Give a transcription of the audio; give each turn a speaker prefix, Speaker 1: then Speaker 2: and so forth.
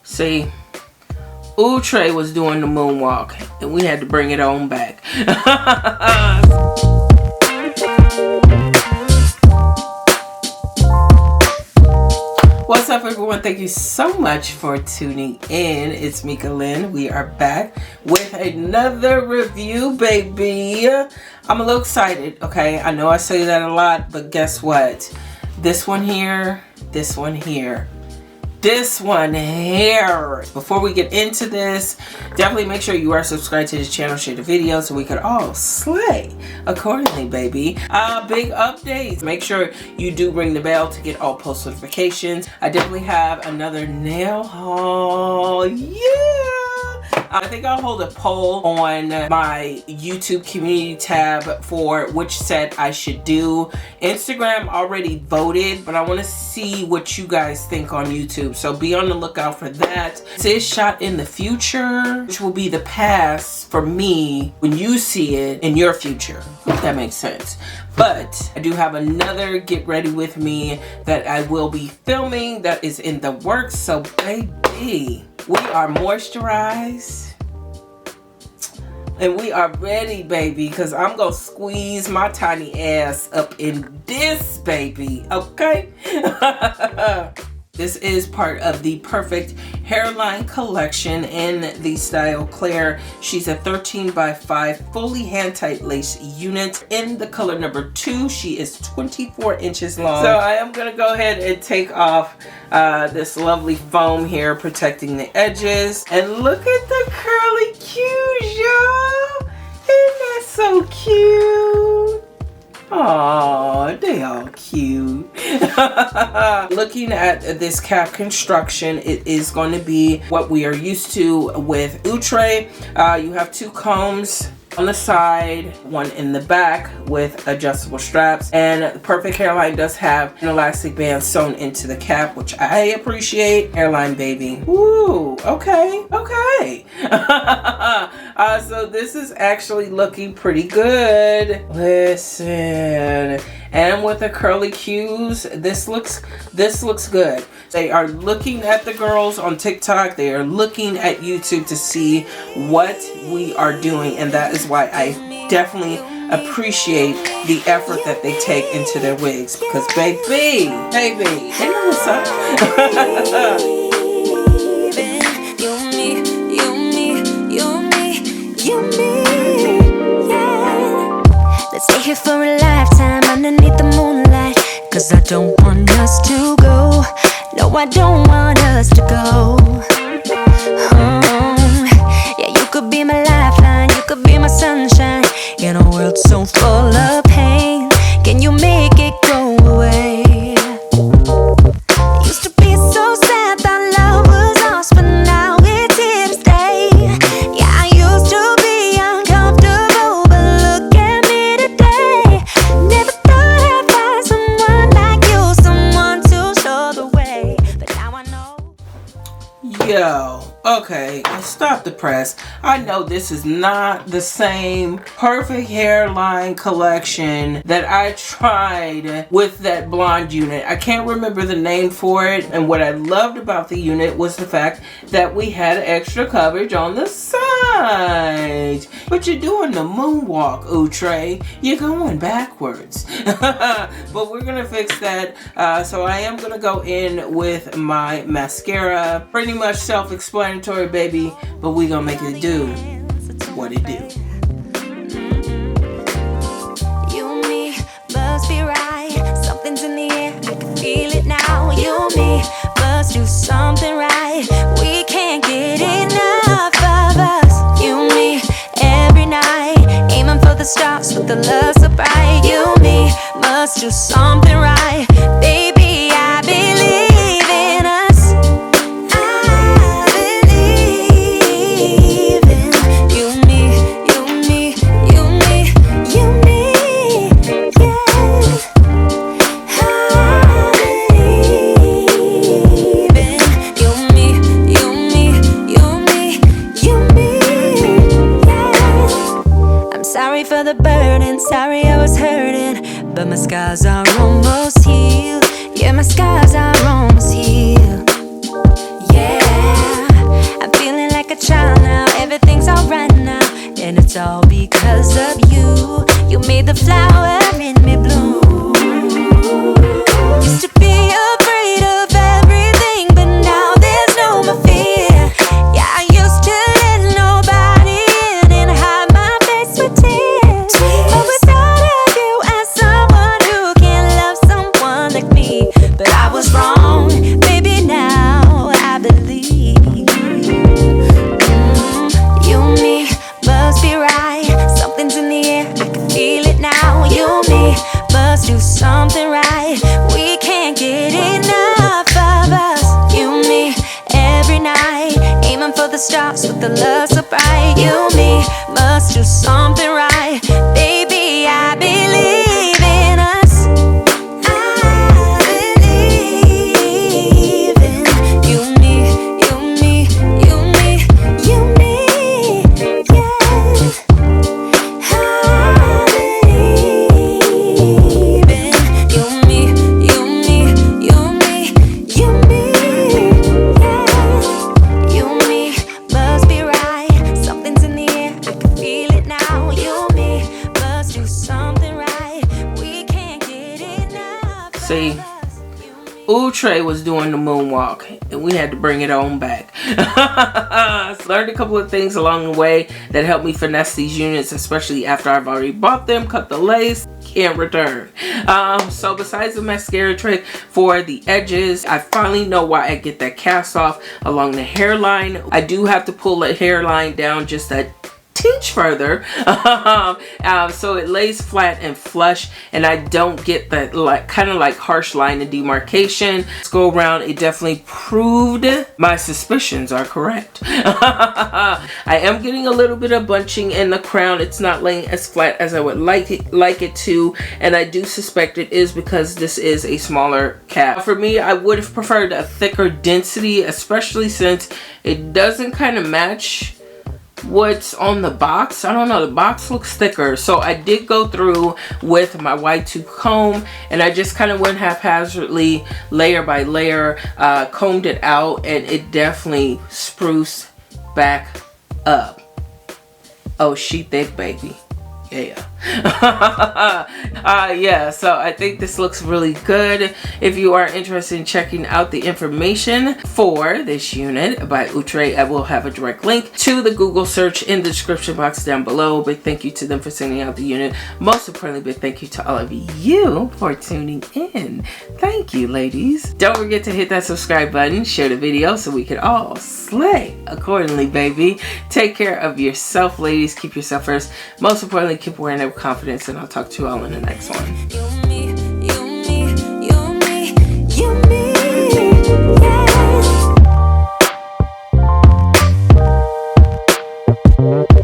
Speaker 1: See, Outre was doing the moonwalk, and we had to bring it on back. What's up, everyone? Thank you so much for tuning in. It's Meekah Lynne. We are back with another review, baby. I'm a little excited, okay? I know I say that a lot, but guess what? This one here, this one here, this one here. Before we get into this, definitely make sure you are subscribed to this channel, share the video so we could all slay accordingly, baby. Big updates. Make sure you do ring the bell to get all post notifications. I definitely have another nail haul. Yeah! I think I'll hold a poll on my YouTube community tab for which set I should do. Instagram already voted, but I want to see what you guys think on YouTube. So be on the lookout for that. This is shot in the future, which will be the past for me when you see it in your future, if that makes sense. But I do have another get ready with me that I will be filming that is in the works. So baby, we are moisturized and we are ready, baby, because I'm gonna squeeze my tiny ass up in this, baby, okay? This is part of the Perfect Hairline collection in the style Claire. She's a 13x5 fully hand-tight lace unit in the color number 2. She is 24 inches long. So I am going to go ahead and take off this lovely foam here protecting the edges. And look at the curly cues, y'all. Isn't that so cute? Aww, they all cute. Looking at this cap construction, it is going to be what we are used to with Outre. You have 2 combs on the side, one in the back with adjustable straps, and the Perfect Hairline does have an elastic band sewn into the cap, which I appreciate. Hairline, baby. Ooh, okay, okay. So this is actually looking pretty good. Listen, and with the curly cues, this looks good. They are looking at the girls on TikTok. They are looking at YouTube to see what we are doing, and that is why I definitely appreciate the effort that they take into their wigs, because baby, they know what's up.
Speaker 2: Let's stay here for a lifetime underneath the moonlight, cause I don't want us to go. No, I don't want us to go. Yeah, you could be my lifeline, you could be my sunshine in a world so full of pain. Can you make it go away? Used to be so sad that love was lost, but now it's here to stay. Yeah, I used to be uncomfortable, but look at me today. Never thought I'd find someone like you, someone to show the way, but now I know.
Speaker 1: Yo, okay, stop the press. I know this is not the same Perfect Hairline collection that I tried with that blonde unit. I can't remember the name for it, and what I loved about the unit was the fact that we had extra coverage on the side. But you're doing the moonwalk, Outre. You're going backwards. But we're gonna fix that. So I am gonna go in with my mascara. Pretty much self-explanatory, baby, but we gonna make it do what it do.
Speaker 2: You and me must be right. Something's in the air, I can feel it now. You and me must do something right. We can't get enough of us. You and me every night, aiming for the stars with the love so bright. You and me must do something right. Baby, I believe in us. For the burden, sorry I was hurting, but my scars are almost healed. Yeah, my scars are almost healed. Yeah. a child now, everything's alright now, and it's all because of you. You made the flower in me bloom. Used to be afraid of everything, but now there's no more fear. Yeah, I used to let nobody in and hide my face with tears. But without of you as someone who can love someone like me, but I was wrong, baby, now I believe. You and me must be right. Something's in the air, I can feel it now. You and me must do something right. We can't get enough of us. You and me every night, aiming for the stars with the love so bright. You and me must do something right. Baby, I believe in us. I believe in you and me, you and me, you and me, you and me, yeah. I believe in you and me, you and me, you and me, you and me, yeah. You and me must be right. Something's in the air, I can feel it now. You and me must do something right. We can't get enough of
Speaker 1: See,
Speaker 2: us.
Speaker 1: Outre was doing the moonwalk, and we had to bring it on back. Learned a couple of things along the way that helped me finesse these units, especially after I've already bought them, cut the lace, can't return. So besides the mascara trick for the edges, I finally know why I get that cast off along the hairline. I do have to pull the hairline down just a teach further so it lays flat and flush, and I don't get that like kind of like harsh line of demarcation. Let's go around. It definitely proved my suspicions are correct. I am getting a little bit of bunching in the crown. It's not laying as flat as I would like it to, and I do suspect it is because this is a smaller cap. For me, I would have preferred a thicker density, especially since it doesn't kind of match what's on the box. I don't know, the box looks thicker, so I did go through with my white tooth comb, and I just kind of went haphazardly, layer by layer, combed it out, and it definitely spruced back up. Oh, she thick, baby. Yeah. Yeah, so I think this looks really good. If you are interested in checking out the information for this unit by Outre, I will have a direct link to the Google search in the description box down below. Big thank you to them for sending out the unit. Most importantly, big thank you to all of you for tuning in. Thank you, ladies. Don't forget to hit that subscribe button, share the video so we can all slay accordingly, baby. Take care of yourself, ladies. Keep yourself first. Most importantly, keep wearing it with confidence, and I'll talk to you all in the next one.
Speaker 2: You and me, you and me, you and me, you and me, yeah.